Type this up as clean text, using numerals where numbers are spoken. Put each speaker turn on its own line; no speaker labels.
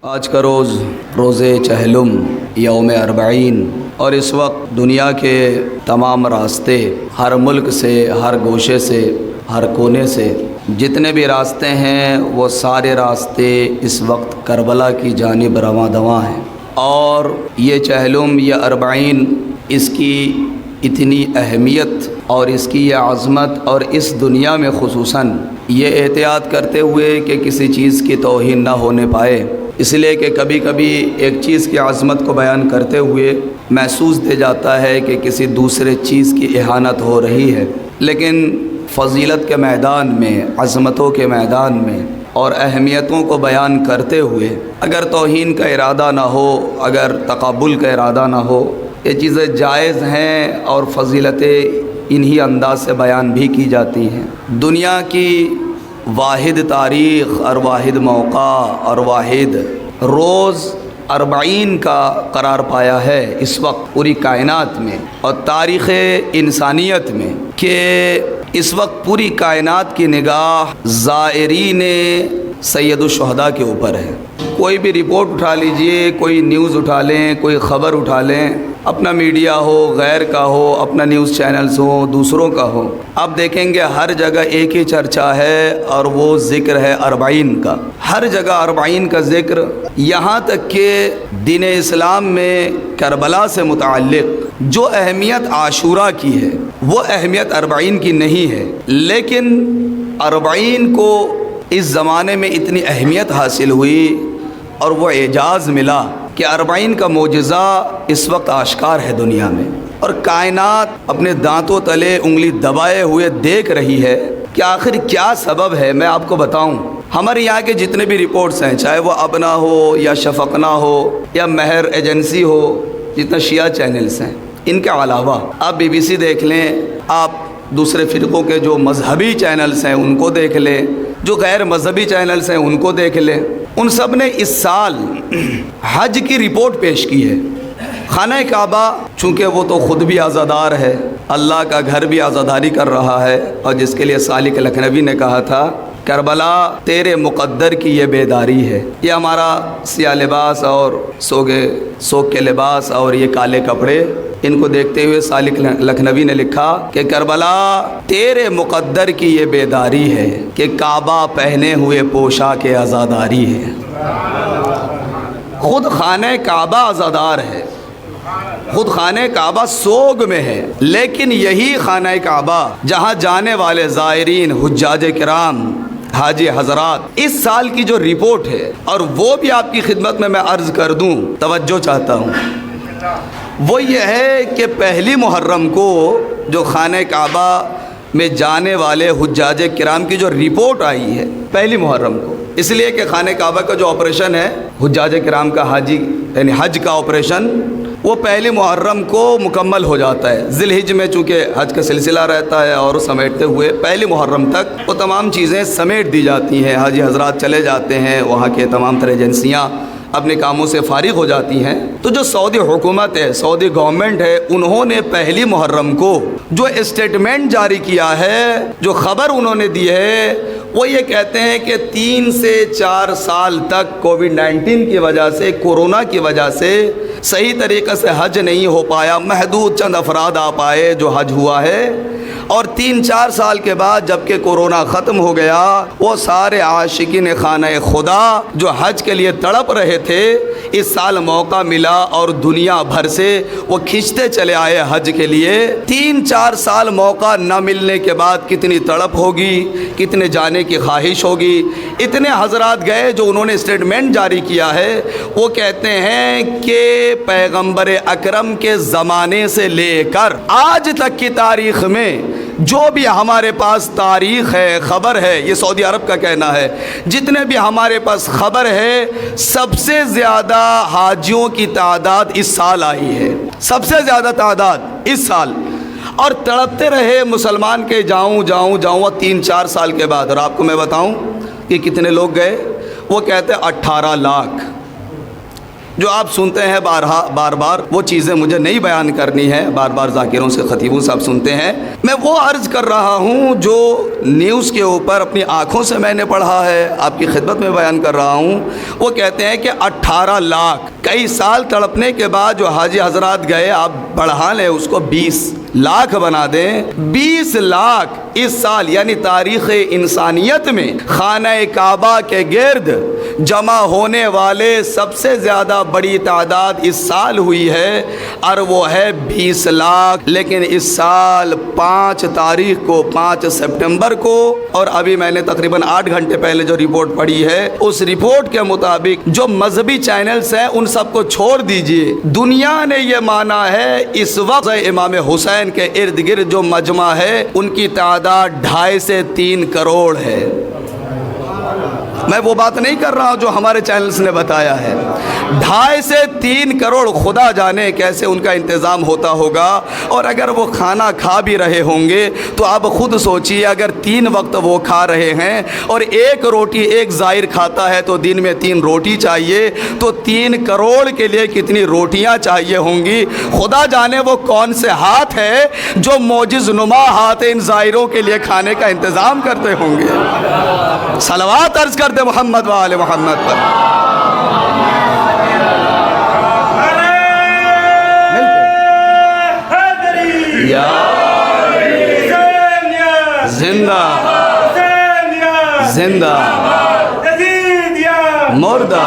آج کا روز چہلم یوم اربعین، اور اس وقت دنیا کے تمام راستے، ہر ملک سے، ہر گوشے سے، ہر کونے سے جتنے بھی راستے ہیں وہ سارے راستے اس وقت کربلا کی جانب رواں دواں ہیں۔ اور یہ چہلم یا اربعین، اس کی اتنی اہمیت اور اس کی یہ عظمت، اور اس دنیا میں خصوصاً یہ احتیاط کرتے ہوئے کہ کسی چیز کی توہین نہ ہونے پائے، اس لیے کہ کبھی کبھی ایک چیز کی عظمت کو بیان کرتے ہوئے محسوس دے جاتا ہے کہ کسی دوسرے چیز کی اہانت ہو رہی ہے، لیکن فضیلت کے میدان میں، عظمتوں کے میدان میں اور اہمیتوں کو بیان کرتے ہوئے اگر توہین کا ارادہ نہ ہو، اگر تقابل کا ارادہ نہ ہو، یہ چیزیں جائز ہیں اور فضیلتیں انہی انداز سے بیان بھی کی جاتی ہیں۔ دنیا کی واحد تاریخ اور واحد موقع اور واحد روز اربعین کا قرار پایا ہے اس وقت پوری کائنات میں اور تاریخ انسانیت میں، کہ اس وقت پوری کائنات کی نگاہ زائرین سید الشہداء کے اوپر ہے۔ کوئی بھی رپورٹ اٹھا لیجئے، کوئی نیوز اٹھا لیں، کوئی خبر اٹھا لیں، اپنا میڈیا ہو، غیر کا ہو، اپنا نیوز چینلز ہو، دوسروں کا ہو، آپ دیکھیں گے ہر جگہ ایک ہی چرچا ہے، اور وہ ذکر ہے اربعین کا۔ ہر جگہ اربعین کا ذکر، یہاں تک کہ دین اسلام میں کربلا سے متعلق جو اہمیت عاشورہ کی ہے وہ اہمیت اربعین کی نہیں ہے، لیکن اربعین کو اس زمانے میں اتنی اہمیت حاصل ہوئی اور وہ اعجاز ملا کہ اربعین کا معجزہ اس وقت آشکار ہے دنیا میں، اور کائنات اپنے دانتوں تلے انگلی دبائے ہوئے دیکھ رہی ہے کہ آخر کیا سبب ہے۔ میں آپ کو بتاؤں، ہمارے یہاں کے جتنے بھی رپورٹس ہیں، چاہے وہ اپنا ہو یا شفقنا ہو یا مہر ایجنسی ہو، جتنا شیعہ چینلز ہیں، ان کے علاوہ آپ بی بی سی دیکھ لیں، آپ دوسرے فرقوں کے جو مذہبی چینلز ہیں ان کو دیکھ لیں، جو غیر مذہبی چینلز ہیں ان کو دیکھ لیں، ان سب نے اس سال حج کی رپورٹ پیش کی ہے۔ خانہ کعبہ چونکہ وہ تو خود بھی عزادار ہے، اللہ کا گھر بھی عزاداری کر رہا ہے، اور جس کے لیے سالک لکھنوی نے کہا تھا کربلا تیرے مقدر کی یہ بیداری ہے۔ یہ ہمارا سیاہ لباس اور سوگ کے لباس اور یہ کالے کپڑے، ان کو دیکھتے ہوئے سالک لکھنوی نے لکھا کہ کربلا تیرے مقدر کی یہ بیداری ہے کہ کعبہ پہنے ہوئے پوشاک عزاداری ہے۔ خود خانہ کعبہ عزادار ہے، خود خانہ کعبہ سوگ میں ہے، لیکن یہی خانہ کعبہ جہاں جانے والے زائرین، حجاج کرام، حاجی حضرات، اس سال کی جو رپورٹ ہے، اور وہ بھی آپ کی خدمت میں عرض کر دوں، توجہ چاہتا ہوں، وہ یہ ہے کہ پہلی محرم کو جو خانہ کعبہ میں جانے والے حجاج کرام کی جو رپورٹ آئی ہے پہلی محرم کو، اس لیے کہ خانہ کعبہ کا جو آپریشن ہے حجاج کرام کا، حاجی یعنی حج کا آپریشن، وہ پہلی محرم کو مکمل ہو جاتا ہے۔ ذی الحج میں چونکہ حج کا سلسلہ رہتا ہے اور سمیٹتے ہوئے پہلی محرم تک وہ تمام چیزیں سمیٹ دی جاتی ہیں، حاجی حضرات چلے جاتے ہیں، وہاں کے تمام تر ایجنسیاں اپنے کاموں سے فارغ ہو جاتی ہیں۔ تو جو سعودی حکومت ہے، سعودی گورنمنٹ ہے، انہوں نے پہلی محرم کو جو اسٹیٹمنٹ جاری کیا ہے، جو خبر انہوں نے دی ہے، وہ یہ کہتے ہیں کہ 3 سے 4 سال تک کووڈ-19 کی وجہ سے، کورونا کی وجہ سے صحیح طریقے سے حج نہیں ہو پایا، محدود چند افراد آ پائے جو حج ہوا ہے، اور 3-4 سال کے بعد جب کہ کورونا ختم ہو گیا، وہ سارے عاشقین خانہ خدا جو حج کے لیے تڑپ رہے تھے، اس سال موقع ملا اور دنیا بھر سے وہ کھنچتے چلے آئے حج کے لیے۔ 3-4 سال موقع نہ ملنے کے بعد کتنی تڑپ ہوگی، کتنے جانے کی خواہش ہوگی۔ اتنے حضرات گئے جو انہوں نے اسٹیٹمنٹ جاری کیا ہے، وہ کہتے ہیں کہ پیغمبر اکرم کے زمانے سے لے کر آج تک کی تاریخ میں جو بھی ہمارے پاس تاریخ ہے، خبر ہے، یہ سعودی عرب کا کہنا ہے، جتنے بھی ہمارے پاس خبر ہے، سب سے زیادہ حاجیوں کی تعداد اس سال آئی ہے، سب سے زیادہ تعداد اس سال، اور تڑپتے رہے مسلمان کے جاؤں 3-4 سال کے بعد۔ اور آپ کو میں بتاؤں کہ کتنے لوگ گئے، وہ کہتے ہیں 18 لاکھ، جو آپ سنتے ہیں بار بار وہ چیزیں مجھے نہیں بیان کرنی ہے، بار بار ذاکروں سے خطیبوں سے آپ سنتے ہیں. میں وہ عرض کر رہا ہوں جو نیوز کے اوپر اپنی آنکھوں سے میں نے پڑھا ہے، آپ کی خدمت میں بیان کر رہا ہوں. وہ کہتے ہیں کہ 18 لاکھ کئی سال تڑپنے کے بعد جو حاجی حضرات گئے، آپ بڑھا لیں اس کو 20 لاکھ بنا دیں. 20 لاکھ اس سال یعنی تاریخ انسانیت میں خانہ کعبہ کے گرد جمع ہونے والے سب سے زیادہ بڑی تعداد اس سال ہوئی ہے، اور وہ ہے 20 لاکھ. لیکن اس سال 5 تاریخ کو 5 سپٹمبر کو، اور ابھی میں نے تقریباً 8 گھنٹے پہلے جو رپورٹ پڑھی ہے، اس رپورٹ کے مطابق جو مذہبی چینلز ہیں ان سب کو چھوڑ دیجئے، دنیا نے یہ مانا ہے اس وقت امام حسین کے ارد گرد جو مجمع ہے ان کی تعداد 2.5 سے 3 کروڑ ہے. میں وہ بات نہیں کر رہا ہوں جو ہمارے چینلز نے بتایا ہے. 2.5 سے 3 کروڑ، خدا جانے کیسے ان کا انتظام ہوتا ہوگا. اور اگر وہ کھانا کھا بھی رہے ہوں گے تو آپ خود سوچئے، اگر 3 وقت وہ کھا رہے ہیں اور 1 روٹی ایک زائر کھاتا ہے تو دن میں 3 روٹی چاہیے، تو 3 کروڑ کے لیے کتنی روٹیاں چاہیے ہوں گی. خدا جانے وہ کون سے ہاتھ ہے جو معجز نما ہاتھ ان زائروں کے لیے کھانے کا انتظام کرتے ہوں گے. صلوات عرض کر دے محمد و آل محمد پر. یا زندہ زندہ مردہ